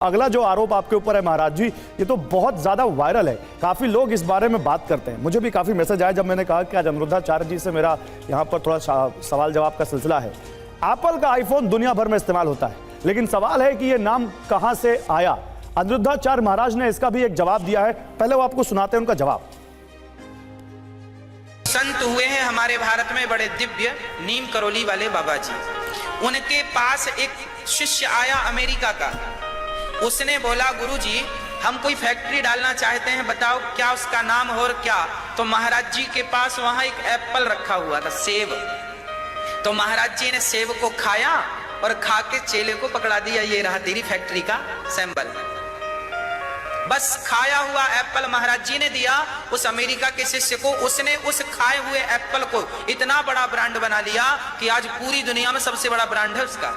अगला जो आरोप आपके ऊपर है महाराज जी, ये तो बहुत ज्यादा वायरल है, काफी लोग इस बारे में बात करते हैं। मुझे भी काफी मैसेज आए जब मैंने कहा कि आज अनिरुद्धाचार्य जी से मेरा यहाँ पर थोड़ा सवाल जवाब का सिलसिला है। एप्पल का आईफोन दुनिया भर में इस्तेमाल होता है, लेकिन सवाल है कि ये नाम कहां से आया। अनिरुद्धाचार्य महाराज ने इसका भी एक जवाब दिया है, पहले वो आपको सुनाते हैं उनका जवाब। संत हुए हैं हमारे भारत में बड़े दिव्य, नीम करोली वाले बाबा जी। उनके पास एक शिष्य आया अमेरिका का। उसने बोला, गुरुजी हम कोई फैक्ट्री डालना चाहते हैं, बताओ क्या उसका नाम हो और क्या। तो महाराज जी के पास वहां एक एप्पल रखा हुआ था, सेब। तो महाराज जी ने सेब को खाया और खा के चेले को पकड़ा दिया, ये रहा तेरी फैक्ट्री का सैंपल। बस खाया हुआ एप्पल महाराज जी ने दिया उस अमेरिका के शिष्य को। उसने उस खाए हुए एप्पल को इतना बड़ा ब्रांड बना लिया कि आज पूरी दुनिया में सबसे बड़ा ब्रांड है उसका।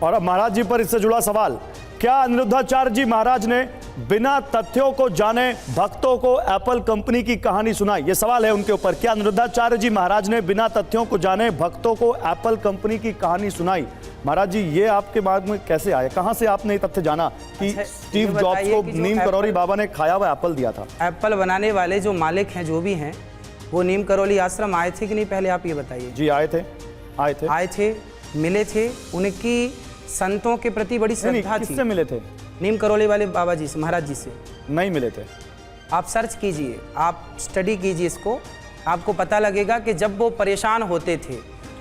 और अब महाराज जी पर इससे जुड़ा सवाल, क्या अनिरुद्धाचार्य जी महाराज ने बिना तथ्यों को जाने भक्तों को एप्पल कंपनी की कहानी सुनाई? ये सवाल है उनके ऊपर, क्या अनिरुद्धाचार्य जी महाराज ने बिना तथ्यों को जाने भक्तों को एप्पल कंपनी की कहानी सुनाई? महाराज जी ये आपके बाद में कैसे आया, कहां से आपने ये तथ्य जाना कि स्टीव जॉब्स को नीम करोली बाबा ने खाया हुआ एप्पल दिया था? एप्पल बनाने वाले जो मालिक हैं, जो भी हैं, वो नीम करोली आश्रम आए थे कि नहीं, पहले आप ये बताइए। जी आए थे, मिले थे। उनकी संतों के प्रति बड़ी श्रद्धा थी। किससे मिले थे? नीम करोली वाले बाबा जी से, महाराज जी से। नहीं मिले थे। आप सर्च कीजिए, आप स्टडी कीजिए इसको, आपको पता लगेगा कि जब वो परेशान होते थे,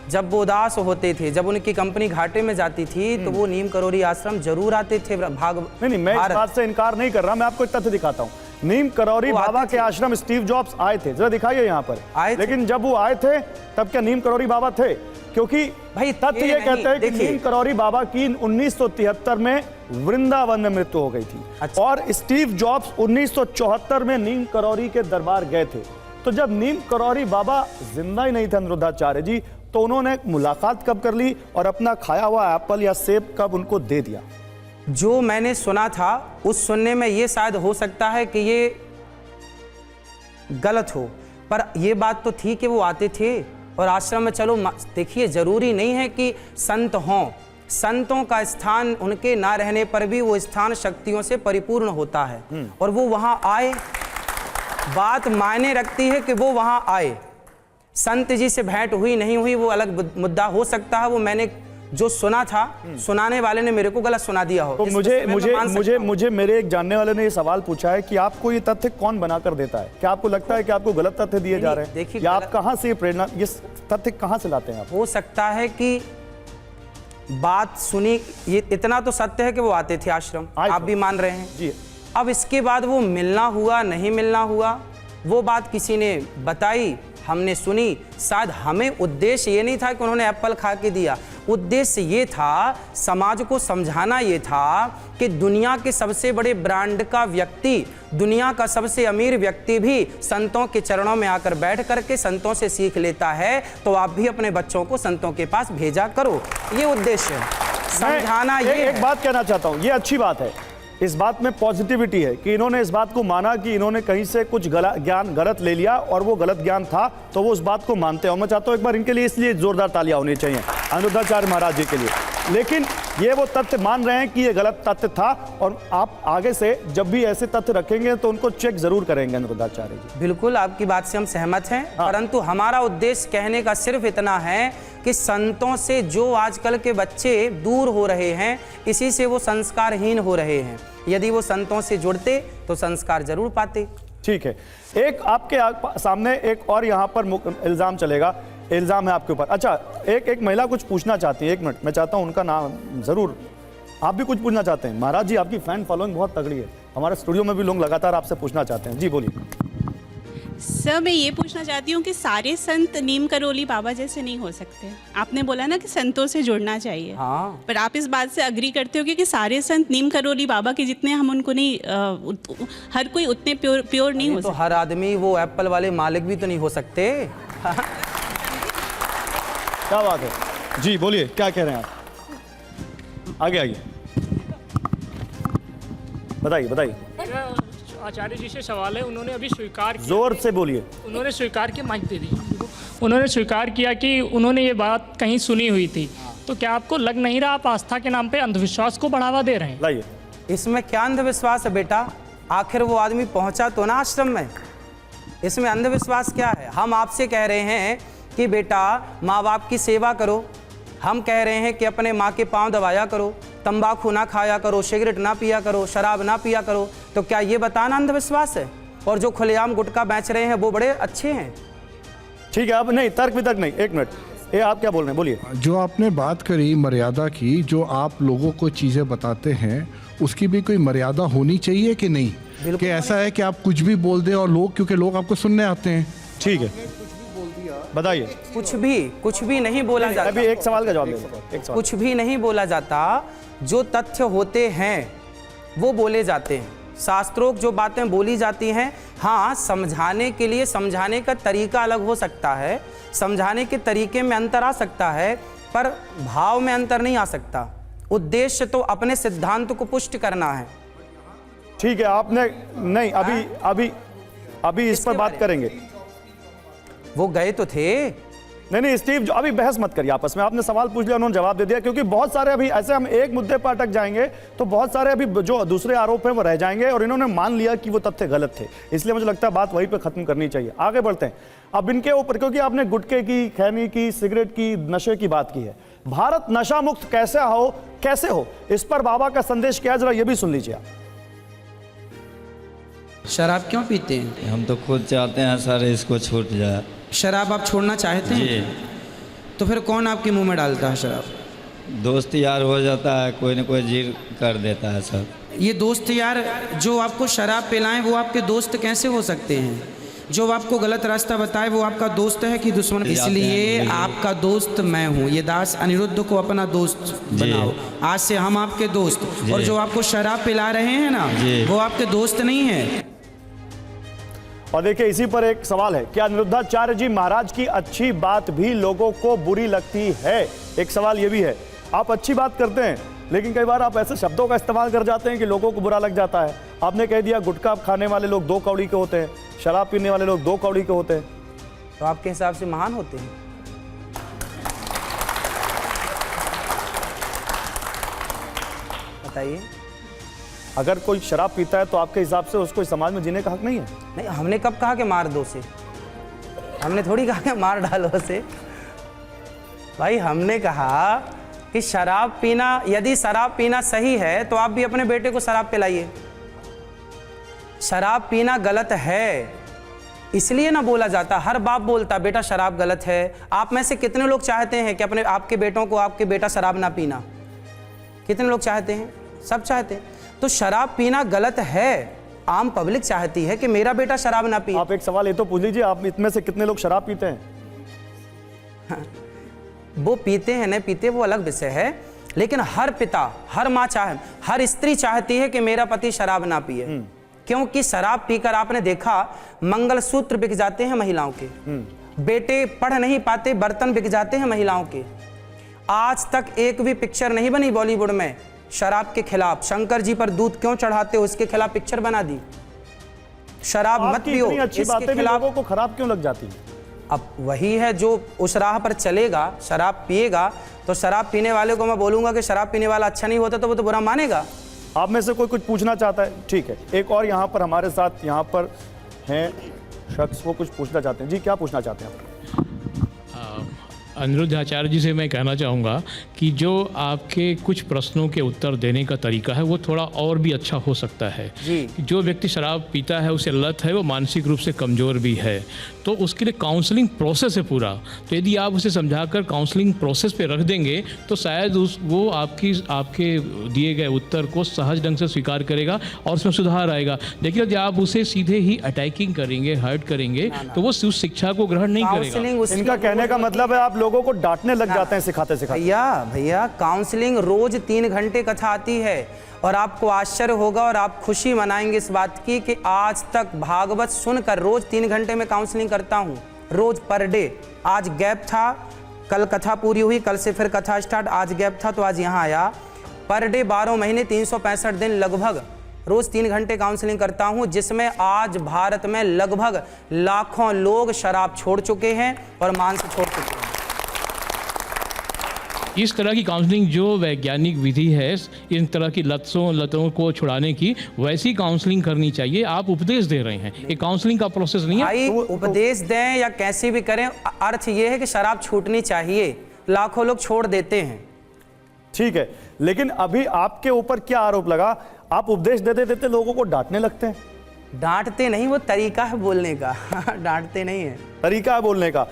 जब वो उदास होते थे, जब उनकी कंपनी घाटे में जाती थी, तो वो नीम करोली आश्रम जरूर आते थे। नहीं, मैं इस बात से इनकार नहीं कर रहा, मैं आपको एक तथ्य दिखाता हूँ। नीम करोली बाबा के आश्रम स्टीव जॉब्स आए थे, जरा दिखाइए यहाँ पर आए। लेकिन जब वो आए थे तब क्या नीम करोली बाबा थे? क्योंकि भाई तथ्य ये कहते हैं कि नीम करोली बाबा की 1973 में वृंदावन में मृत्यु हो गई थी। अच्छा। और स्टीव जॉब्स 1974 में नीम करोली के दरबार गए थे। तो जब नीम करोली बाबा जिंदा ही नहीं थे अनिरुद्धाचार्य जी, तो उन्होंने मुलाकात कब कर ली और अपना खाया हुआ एप्पल या सेब कब उनको दे दिया? जो मैंने सुना था, उस सुनने में ये शायद हो सकता है कि ये गलत हो, पर ये बात तो थी कि वो आते थे और आश्रम में। चलो देखिए, जरूरी नहीं है कि संत हों, संतों का स्थान उनके ना रहने पर भी वो स्थान शक्तियों से परिपूर्ण होता है। और वो वहां आए, बात मायने रखती है कि वो वहां आए। संत जी से भेंट हुई नहीं हुई वो अलग मुद्दा हो सकता है। वो मैंने जो सुना था, सुनाने वाले ने मेरे को गलत सुना दिया हो। तो मुझे मेरे एक जानने वाले ने ये सवाल पूछा है कि आपको ये तथ्य कौन बनाकर देता है? क्या आपको लगता है कि आपको गलत तथ्य दिए जा रहे हैं? देखिए, या आप कहां से प्रेरणा, ये तथ्य कहां से लाते हैं आप? हो सकता है कि बात सुनी, ये इतना तो सत्य है कि वो आते थे आश्रम, आप भी मान रहे हैं जी। अब इसके बाद वो मिलना हुआ नहीं मिलना हुआ, वो बात किसी ने बताई, हमने सुनी। शायद हमें उद्देश्य ये नहीं था कि उन्होंने एप्पल खा के दिया, उद्देश्य ये था, समाज को समझाना ये था कि दुनिया के सबसे बड़े ब्रांड का व्यक्ति, दुनिया का सबसे अमीर व्यक्ति भी संतों के चरणों में आकर बैठ करके संतों से सीख लेता है। तो आप भी अपने बच्चों को संतों के पास भेजा करो, ये उद्देश्य है, समझाना। ये एक बात कहना चाहता हूँ, ये अच्छी बात है, इस बात में पॉजिटिविटी है कि इन्होंने इस बात को माना कि इन्होंने कहीं से कुछ ज्ञान गलत ले लिया और वो गलत ज्ञान था, तो वो उस बात को मानते हैं। और मैं चाहता हूँ एक बार इनके लिए इसलिए जोरदार तालियां होनी चाहिए अनिरुद्धाचार्य महाराज जी के लिए। लेकिन ये वो तथ्य मान रहे हैं कि ये गलत तथ्य था, और आप आगे से जब भी ऐसे तथ्य रखेंगे तो उनको चेक जरूर करेंगे अनिरुद्धाचार्य जी। बिल्कुल, आपकी बात से हम सहमत हैं। परंतु हमारा उद्देश्य कहने का सिर्फ इतना है कि संतों से जो आजकल के बच्चे दूर हो रहे हैं, इसी से वो संस्कारहीन हो रहे हैं। यदि वो संतों से जुड़ते तो संस्कार जरूर पाते। ठीक है, एक आपके सामने एक और यहाँ पर इल्जाम चलेगा, इल्जाम है आपके ऊपर। अच्छा, एक महिला कुछ पूछना चाहती है, एक मिनट, मैं चाहता हूँ उनका नाम जरूर। आप भी कुछ पूछना चाहते हैं? महाराज जी आपकी फैन फॉलोइंग बहुत तगड़ी है, हमारे स्टूडियो में भी लोग लगातार आपसे पूछना चाहते हैं। जी बोलिए। सर, मैं ये पूछना चाहती हूँ कि सारे संत नीम करोली बाबा जैसे नहीं हो सकते। आपने बोला ना कि संतों से जुड़ना चाहिए, हाँ। पर आप इस बात से अग्री करते हो कि सारे संत नीम करोली बाबा के जितने हम उनको नहीं, हर कोई उतने प्योर नहीं हो तो सकता। हर आदमी वो एप्पल वाले मालिक भी तो नहीं हो सकते। क्या बात है जी, बोलिए क्या कह रहे हैं आप? आगे बताइए। आचार्य जी से सवाल है, उन्होंने अभी स्वीकार किया, जोर से बोलिए। उन्होंने स्वीकार किया, माइक दे दी। उन्होंने स्वीकार किया कि उन्होंने ये बात कहीं सुनी हुई थी तो क्या आपको लग नहीं रहा आप आस्था के नाम पे अंधविश्वास को बढ़ावा दे रहे हैं? लाइए, इसमें क्या अंधविश्वास है बेटा? आखिर वो आदमी पहुंचा तो ना आश्रम में, इसमें अंधविश्वास क्या है? हम आपसे कह रहे हैं कि बेटा माँ बाप की सेवा करो, हम कह रहे हैं कि अपने माँ के पाँव दबाया करो, तंबाकू ना खाया करो, सिगरेट ना पिया करो, शराब ना पिया करो, तो क्या ये बताना अंधविश्वास है? और जो खुलेआम गुटखा बेच रहे हैं वो बड़े अच्छे हैं। ठीक है, अब नहीं तर्क वितर्क नहीं, एक मिनट, ये आप क्या बोल रहे हैं, बोलिए। जो आपने बात करी मर्यादा की, जो आप लोगों को चीज़ें बताते हैं उसकी भी कोई मर्यादा होनी चाहिए कि नहीं? कि ऐसा है कि आप कुछ भी बोल दें और लोग, क्योंकि लोग आपको सुनने आते हैं। ठीक है, बताइए। कुछ भी नहीं बोला जाता। अभी एक सवाल का जवाब दे, एक सवाल। कुछ भी नहीं बोला जाता, जो तथ्य होते हैं वो बोले जाते हैं, शास्त्रोक्त जो बातें बोली जाती हैं। हाँ, समझाने के लिए समझाने का तरीका अलग हो सकता है, समझाने के तरीके में अंतर आ सकता है, पर भाव में अंतर नहीं आ सकता। उद्देश्य तो अपने सिद्धांत को पुष्ट करना है। ठीक है, आपने नहीं, अभी इस पर बात करेंगे। वो गए तो थे। नहीं स्टीव, जो अभी बहस मत करिए आपस में, आपने सवाल पूछ लिया, उन्होंने जवाब दे दिया, क्योंकि बहुत सारे अभी ऐसे हम एक मुद्दे पर अटक जाएंगे तो बहुत सारे अभी जो दूसरे आरोप हैं वो रह जाएंगे, और इन्होंने मान लिया कि वो तथ्य गलत थे, इसलिए मुझे लगता है बात वहीं पे खत्म करनी चाहिए। आगे बढ़ते हैं अब इनके ऊपर, क्योंकि आपने गुटखे की, खैनी की, सिगरेट की, नशे की बात की है। भारत नशा मुक्त कैसे हो, इस पर बाबा का संदेश क्या है, जरा ये भी सुन लीजिए आप। शराब क्यों पीते हैं? हम तो खुद चाहते हैं सर इसको छूट जाए। शराब आप छोड़ना चाहते हैं? जी। तो फिर कौन आपके मुंह में डालता है शराब? दोस्त यार हो जाता है, कोई न कोई जिद कर देता है सर। ये दोस्त यार जो आपको शराब पिलाएं वो आपके दोस्त कैसे हो सकते हैं? जो आपको गलत रास्ता बताए वो आपका दोस्त है कि दुश्मन? इसलिए आपका दोस्त मैं हूँ। ये दास अनिरुद्ध को अपना दोस्त बनाओ। आज से हम आपके दोस्त, और जो आपको शराब पिला रहे हैं ना वो आपके दोस्त नहीं है। और देखिए इसी पर एक सवाल है, क्या अनिरुद्धाचार्य जी महाराज की अच्छी बात भी लोगों को बुरी लगती है? एक सवाल ये भी है। आप अच्छी बात करते हैं लेकिन कई बार आप ऐसे शब्दों का इस्तेमाल कर जाते हैं कि लोगों को बुरा लग जाता है। आपने कह दिया गुटखा खाने वाले लोग 2 कौड़ी के होते हैं, शराब पीने वाले लोग 2 कौड़ी के होते हैं, तो आपके हिसाब से महान होते हैं? बताइए। अगर कोई शराब पीता है तो आपके हिसाब से उसको इस समाज में जीने का हक नहीं है? नहीं, हमने कब कहा कि मार दो उसे? हमने थोड़ी कहा कि मार डालो उसे। भाई हमने कहा कि शराब पीना, यदि शराब पीना सही है तो आप भी अपने बेटे को शराब पिलाइए। शराब पीना गलत है इसलिए ना बोला जाता, हर बाप बोलता बेटा शराब गलत है। आप में से कितने लोग चाहते हैं कि अपने आपके बेटों को आपके बेटा शराब ना पीना? कितने लोग चाहते हैं? सब चाहते हैं। तो शराब पीना गलत है, आम पब्लिक चाहती है कि मेरा बेटा शराब ना पिए। आप एक सवाल ये तो पूछ लीजिए, आप इतने से कितने लोग शराब पीते हैं? वो पीते हैं नहीं पीते वो अलग विषय है, लेकिन हर पिता, हर माँ हर स्त्री चाहती है कि मेरा पति शराब ना पिए। क्योंकि शराब पीकर आपने देखा मंगलसूत्र बिक जाते हैं महिलाओं के, बेटे पढ़ नहीं पाते, बर्तन बिक जाते हैं महिलाओं के। आज तक एक भी पिक्चर नहीं बनी बॉलीवुड में शराब के खिलाफ। शंकर जी पर दूध क्यों चढ़ाते हो उसके खिलाफ पिक्चर बना दी। शराब मत पियो, अच्छी बातें भी लोगों को खराब क्यों लग जाती है? अब वही है जो उस राह पर चलेगा, शराब पिएगा, तो शराब पीने वाले को मैं बोलूंगा कि शराब पीने वाला अच्छा नहीं होता तो वो तो बुरा मानेगा। आप में से कोई कुछ पूछना चाहता है? ठीक है, एक और यहाँ पर हमारे साथ यहाँ पर हैं शख्स, वो कुछ पूछना चाहते हैं। जी क्या पूछना चाहते हैं आप? अनिरुद्ध आचार्य जी से मैं कहना चाहूँगा कि जो आपके कुछ प्रश्नों के उत्तर देने का तरीका है वो थोड़ा और भी अच्छा हो सकता है। जो व्यक्ति शराब पीता है उसे लत है, वो मानसिक रूप से कमज़ोर भी है, तो उसके लिए काउंसलिंग प्रोसेस है पूरा। तो यदि आप उसे समझाकर काउंसलिंग प्रोसेस पे रख देंगे तो शायद वो आपके दिए गए उत्तर को सहज ढंग से स्वीकार करेगा और उसमें सुधार आएगा। लेकिन यदि आप उसे सीधे ही अटैकिंग करेंगे, हर्ट करेंगे, तो वो उस शिक्षा को ग्रहण नहीं करेगा। इनका कहने का मतलब है आप लोगों को डांटने लग जाते हैं सिखाते सिखाते। भैया काउंसलिंग रोज 3 घंटे कथा आती है और आपको आश्चर्य होगा और आप खुशी मनाएंगे इस बात की कि आज तक भागवत सुनकर रोज 3 घंटे में काउंसलिंग करता हूँ, रोज पर डे। आज गैप था, कल कथा पूरी हुई, कल से फिर कथा स्टार्ट, आज गैप था तो आज यहाँ आया। पर डे 12 महीने 365 दिन लगभग रोज 3 घंटे काउंसलिंग करता हूँ, जिसमें आज भारत में लगभग लाखों लोग शराब छोड़ चुके हैं और मांस छोड़ चुके हैं। इस तरह की काउंसलिंग जो वैज्ञानिक विधि है इन तरह की लतों को छुड़ाने की, वैसी काउंसलिंग करनी चाहिए। आप उपदेश दे रहे हैं, ये काउंसलिंग का प्रोसेस नहीं है। भाई उपदेश दें या कैसे भी करें, अर्थ ये है कि शराब छूटनी चाहिए। लाखों लोग छोड़ देते हैं। ठीक है, लेकिन अभी आपके ऊपर क्या आरोप लगा? आप उपदेश देते देते लोगों को डांटने लगते हैं। डांटते नहीं, वो तरीका है बोलने का। डांटते नहीं है, तरीका है बोलने का।